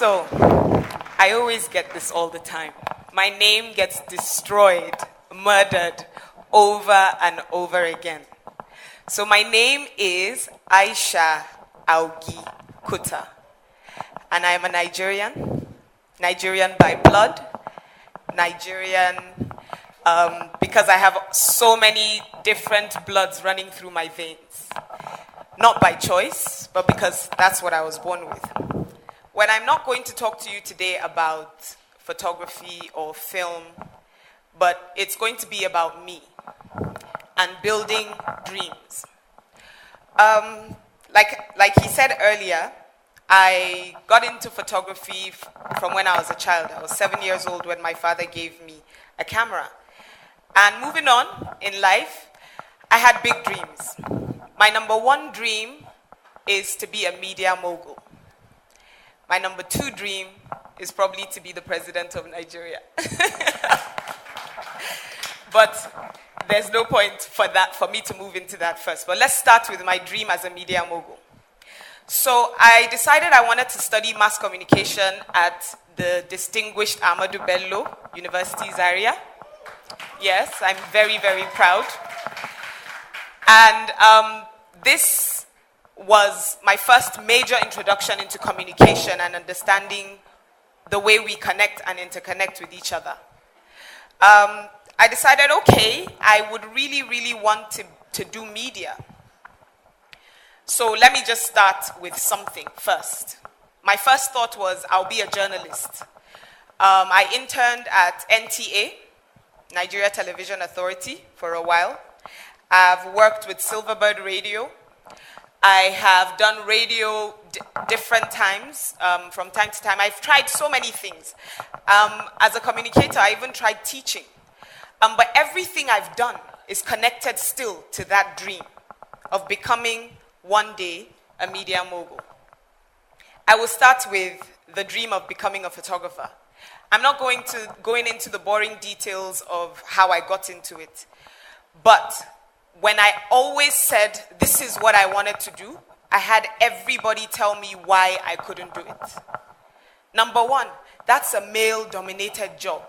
So, I always get this all the time. My name gets destroyed, murdered, over and over again. So my name is Aisha Augie-Kuta. And I'm a Nigerian by blood, Nigerian because I have so many different bloods running through my veins. Not by choice, but because that's what I was born with. When I'm not going to talk to you today about photography or film, but it's going to be about me and building dreams. Like he said earlier, I got into photography from when I was a child. I was 7 years old when my father gave me a camera. And moving on in life, I had big dreams. My number one dream is to be a media mogul. My number two dream is probably to be the president of Nigeria. But there's no point for me to move into that first. But let's start with my dream as a media mogul. So I decided I wanted to study mass communication at the distinguished Ahmadu Bello University Zaria. Yes, I'm very, very proud. And this was my first major introduction into communication and understanding the way we connect and interconnect with each other. I decided, okay, I would really, really want to do media. So let me just start with something first. My first thought was I'll be a journalist. I interned at NTA, Nigeria Television Authority, for a while. I've worked with Silverbird Radio. I have done radio different times, from time to time. I've tried so many things. As a communicator, I even tried teaching. But everything I've done is connected still to that dream of becoming one day a media mogul. I will start with the dream of becoming a photographer. I'm not going into the boring details of how I got into it. But when I always said this is what I wanted to do, I had everybody tell me why I couldn't do it. Number one, that's a male-dominated job.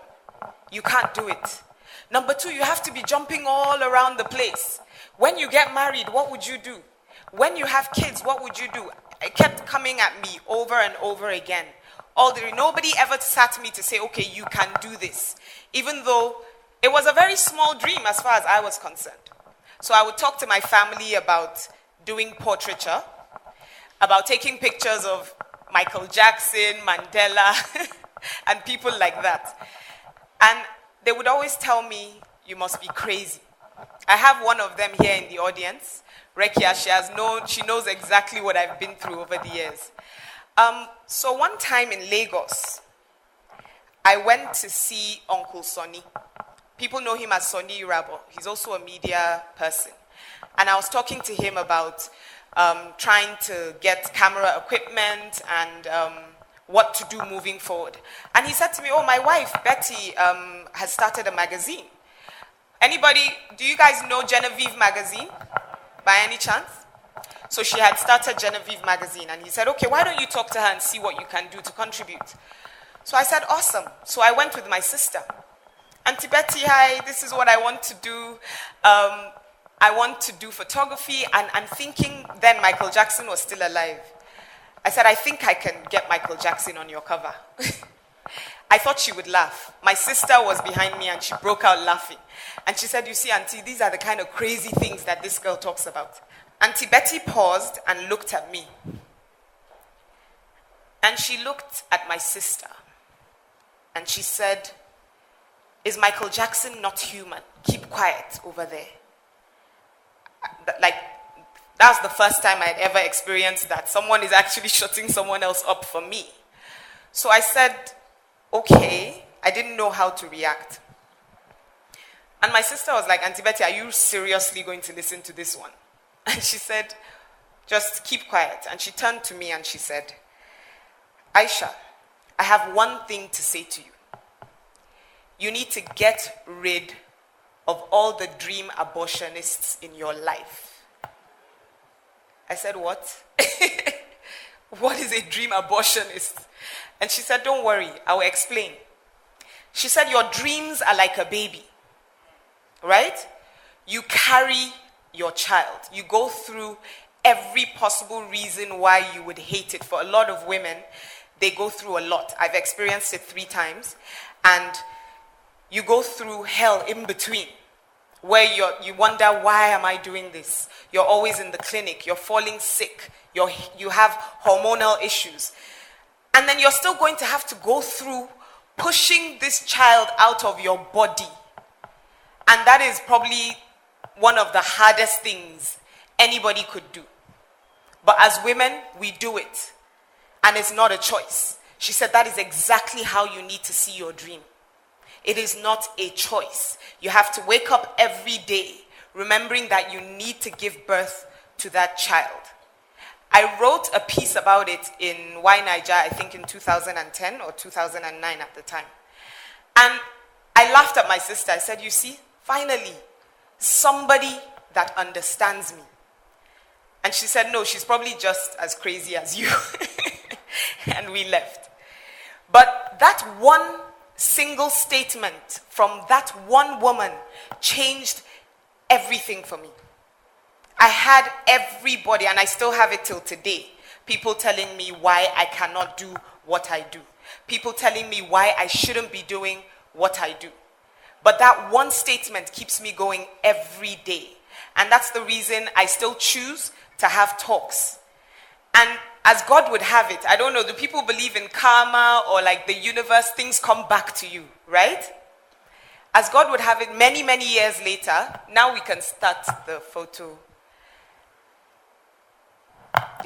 You can't do it. Number two, you have to be jumping all around the place. When you get married, what would you do? When you have kids, what would you do? It kept coming at me over and over again. Nobody ever sat me to say, okay, you can do this. Even though it was a very small dream as far as I was concerned. So I would talk to my family about doing portraiture, about taking pictures of Michael Jackson, Mandela, and people like that. And they would always tell me, you must be crazy. I have one of them here in the audience, Rekia. She knows exactly what I've been through over the years. So one time in Lagos, I went to see Uncle Sonny. People know him as Sonny Rabo. He's also a media person. And I was talking to him about trying to get camera equipment and what to do moving forward. And he said to me, oh, my wife, Betty, has started a magazine. Do you guys know Genevieve magazine by any chance? So she had started Genevieve magazine. And he said, okay, why don't you talk to her and see what you can do to contribute? So I said, awesome. So I went with my sister. Auntie Betty, hi, this is what I want to do. I want to do photography. And I'm thinking then Michael Jackson was still alive. I said, I think I can get Michael Jackson on your cover. I thought she would laugh. My sister was behind me and she broke out laughing. And she said, you see, Auntie, these are the kind of crazy things that this girl talks about. Auntie Betty paused and looked at me. And she looked at my sister. And she said, is Michael Jackson not human? Keep quiet over there. That was the first time I'd ever experienced that. Someone is actually shutting someone else up for me. So I said, okay. I didn't know how to react. And my sister was like, Auntie Betty, are you seriously going to listen to this one? And she said, just keep quiet. And she turned to me and she said, Aisha, I have one thing to say to you. You need to get rid of all the dream abortionists in your life. I said, what? what is a dream abortionist? And she said, don't worry, I will explain. She said, your dreams are like a baby, right? You carry your child. You go through every possible reason why you would hate it. For a lot of women, they go through a lot. I've experienced it 3 times. And you go through hell in between, where you wonder, why am I doing this? You're always in the clinic. You're falling sick. You have hormonal issues. And then you're still going to have to go through pushing this child out of your body. And that is probably one of the hardest things anybody could do. But as women, we do it. And it's not a choice. She said that is exactly how you need to see your dream. It is not a choice. You have to wake up every day remembering that you need to give birth to that child. I wrote a piece about it in Why Naija, I think in 2010 or 2009 at the time. And I laughed at my sister. I said, you see, finally, somebody that understands me. And she said, no, she's probably just as crazy as you. And we left. But that one single statement from that one woman changed everything for me. I had everybody, and I still have it till today, people telling me why I cannot do what I do. People telling me why I shouldn't be doing what I do. But that one statement keeps me going every day. And that's the reason I still choose to have talks. And as God would have it, I don't know, do people believe in karma or like the universe, things come back to you, right? As God would have it, many, many years later, now we can start the photo.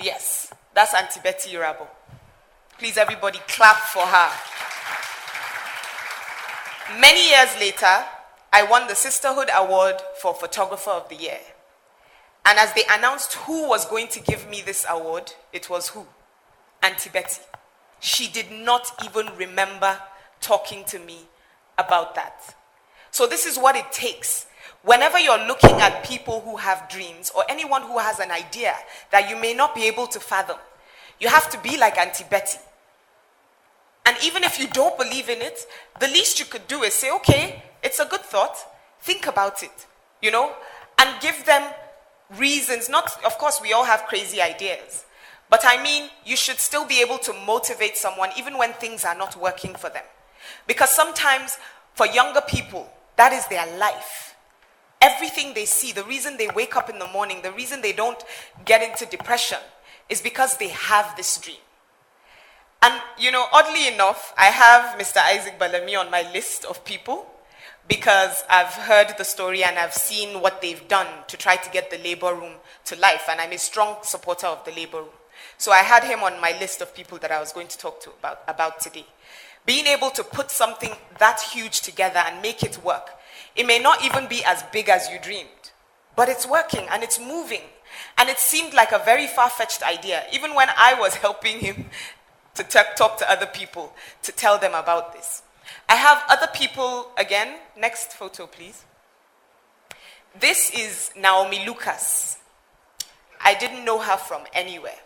Yes, that's Auntie Betty Irabo. Please, everybody, clap for her. Many years later, I won the Sisterhood Award for Photographer of the Year. And as they announced who was going to give me this award, it was who? Auntie Betty. She did not even remember talking to me about that. So this is what it takes. Whenever you're looking at people who have dreams or anyone who has an idea that you may not be able to fathom, you have to be like Auntie Betty. And even if you don't believe in it, the least you could do is say, okay, it's a good thought. Think about it, and give them reasons. Not, of course, we all have crazy ideas. But I mean, you should still be able to motivate someone even when things are not working for them. Because sometimes for younger people, that is their life. Everything they see, the reason they wake up in the morning, the reason they don't get into depression is because they have this dream. And, oddly enough, I have Mr. Isaac Bellamy on my list of people because I've heard the story and I've seen what they've done to try to get the labor room to life. And I'm a strong supporter of the labor room. So I had him on my list of people that I was going to talk to about today. Being able to put something that huge together and make it work. It may not even be as big as you dreamed, but it's working and it's moving. And it seemed like a very far-fetched idea, even when I was helping him to talk to other people, to tell them about this. I have other people, again, next photo, please. This is Naomi Lucas. I didn't know her from anywhere.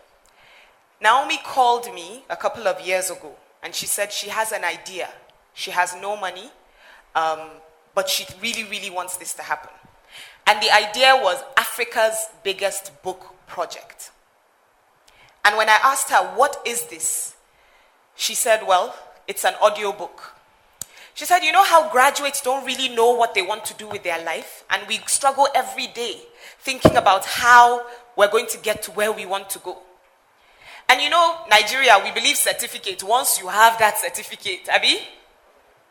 Naomi called me a couple of years ago, and she said she has an idea. She has no money, but she really, really wants this to happen. And the idea was Africa's biggest book project. And when I asked her, what is this? She said, well, it's an audiobook. She said, how graduates don't really know what they want to do with their life? And we struggle every day thinking about how we're going to get to where we want to go. And Nigeria, we believe certificate. Once you have that certificate, Abi,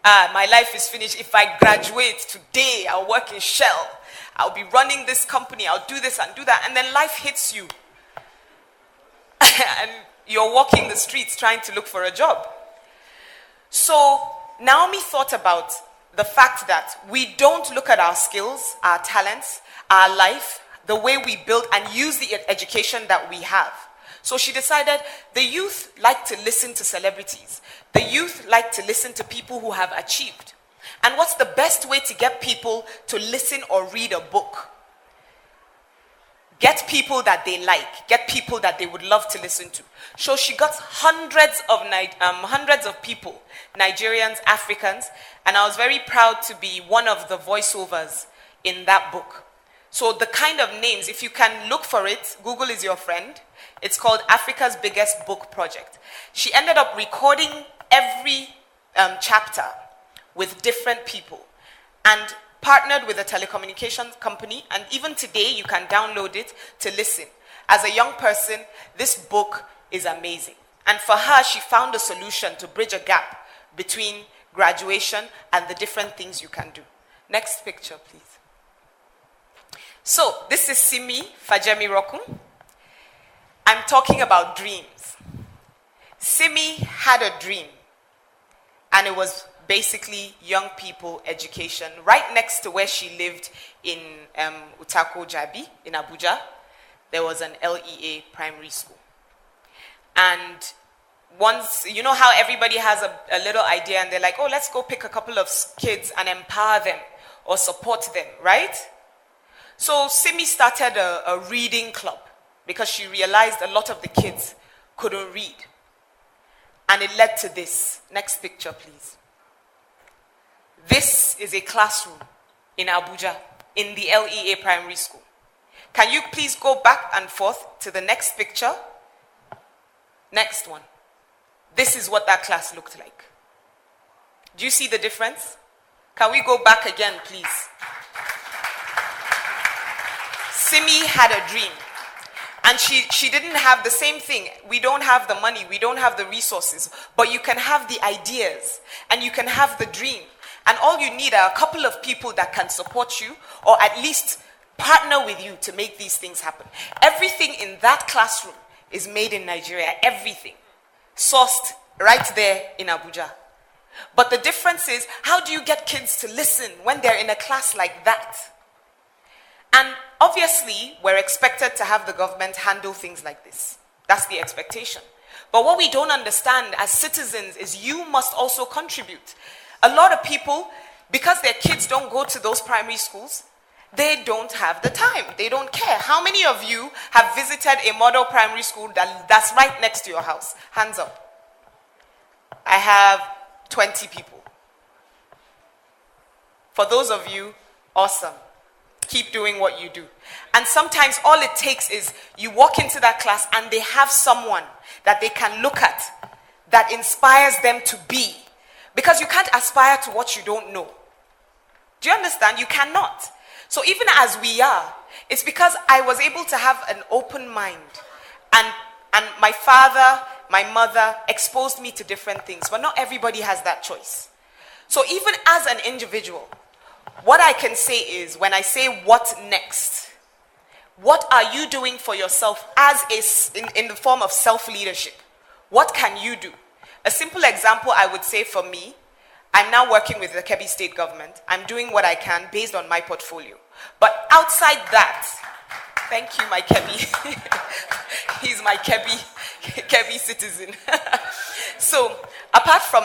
my life is finished. If I graduate today, I'll work in Shell. I'll be running this company. I'll do this and do that. And then life hits you. And you're walking the streets trying to look for a job. So Naomi thought about the fact that we don't look at our skills, our talents, our life, the way we build and use the education that we have. So she decided the youth like to listen to celebrities. The youth like to listen to people who have achieved. And what's the best way to get people to listen or read a book? get people that they like, get people that they would love to listen to. So she got hundreds of people, Nigerians, Africans, and I was very proud to be one of the voiceovers in that book. So the kind of names, if you can look for it, Google is your friend. It's called Africa's Biggest Book Project. She ended up recording every chapter with different people and partnered with a telecommunications company, and even today you can download it to listen. As a young person, this book is amazing. And for her, she found a solution to bridge a gap between graduation and the different things you can do. Next picture, please. So, this is Simi Fajemi Rokun. I'm talking about dreams. Simi had a dream, and it was basically young people education. Right next to where she lived in Utako Jabi, in Abuja, there was an LEA primary school. And once, you know how everybody has a little idea and they're like, oh, let's go pick a couple of kids and empower them or support them, right? So Simi started a reading club because she realized a lot of the kids couldn't read. And it led to this. Next picture, please. This is a classroom in Abuja, in the LEA primary school. Can you please go back and forth to the next picture? Next one. This is what that class looked like. Do you see the difference? Can we go back again, please? Simi had a dream. And she didn't have the same thing. We don't have the money. We don't have the resources. But you can have the ideas. And you can have the dream. And all you need are a couple of people that can support you or at least partner with you to make these things happen. Everything in that classroom is made in Nigeria. Everything. Sourced right there in Abuja. But the difference is, how do you get kids to listen when they're in a class like that? And obviously, we're expected to have the government handle things like this. That's the expectation. But what we don't understand as citizens is you must also contribute. A lot of people, because their kids don't go to those primary schools, they don't have the time. They don't care. How many of you have visited a model primary school that's right next to your house? Hands up. I have 20 people. For those of you, awesome. Keep doing what you do. And sometimes all it takes is you walk into that class and they have someone that they can look at that inspires them to be. Because you can't aspire to what you don't know. Do you understand? You cannot. So even as we are, it's because I was able to have an open mind. And my father, my mother exposed me to different things. But not everybody has that choice. So even as an individual, what I can say is, when I say what next, what are you doing for yourself in the form of self-leadership? What can you do? A simple example I would say for me, I'm now working with the Kebbi state government. I'm doing what I can based on my portfolio. But outside that, thank you, my Kebbi. He's my Kebbi citizen. So apart from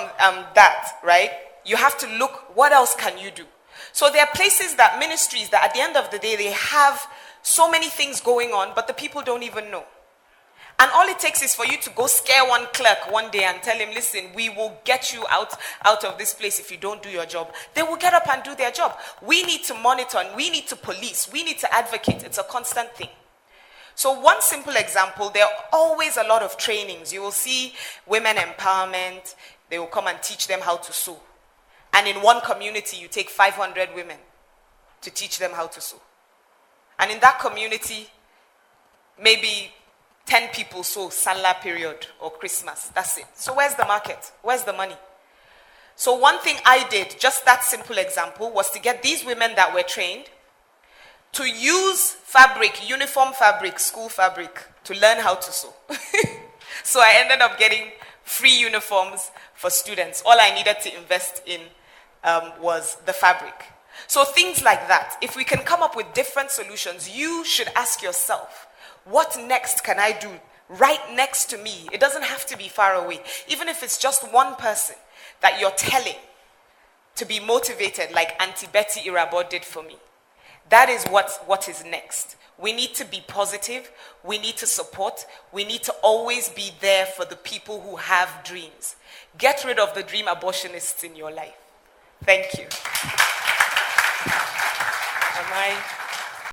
that, right, you have to look, what else can you do? So there are places that ministries that at the end of the day, they have so many things going on, but the people don't even know. And all it takes is for you to go scare one clerk one day and tell him, listen, we will get you out of this place if you don't do your job. They will get up and do their job. We need to monitor and we need to police. We need to advocate. It's a constant thing. So one simple example, there are always a lot of trainings. You will see women empowerment. They will come and teach them how to sew. And in one community, you take 500 women to teach them how to sew. And in that community, maybe 10 people sew Salah period or Christmas. That's it. So where's the market? Where's the money? So one thing I did, just that simple example, was to get these women that were trained to use fabric, uniform fabric, school fabric, to learn how to sew. So I ended up getting free uniforms for students. All I needed to invest in was the fabric. So things like that. If we can come up with different solutions, you should ask yourself, what next can I do right next to me? It doesn't have to be far away. Even if it's just one person that you're telling to be motivated, like Auntie Betty Irabo did for me, That is what is next. We need to be positive. We need to support. We need to always be there for the people who have dreams. Get rid of the dream abortionists in your life. Thank you. Am I?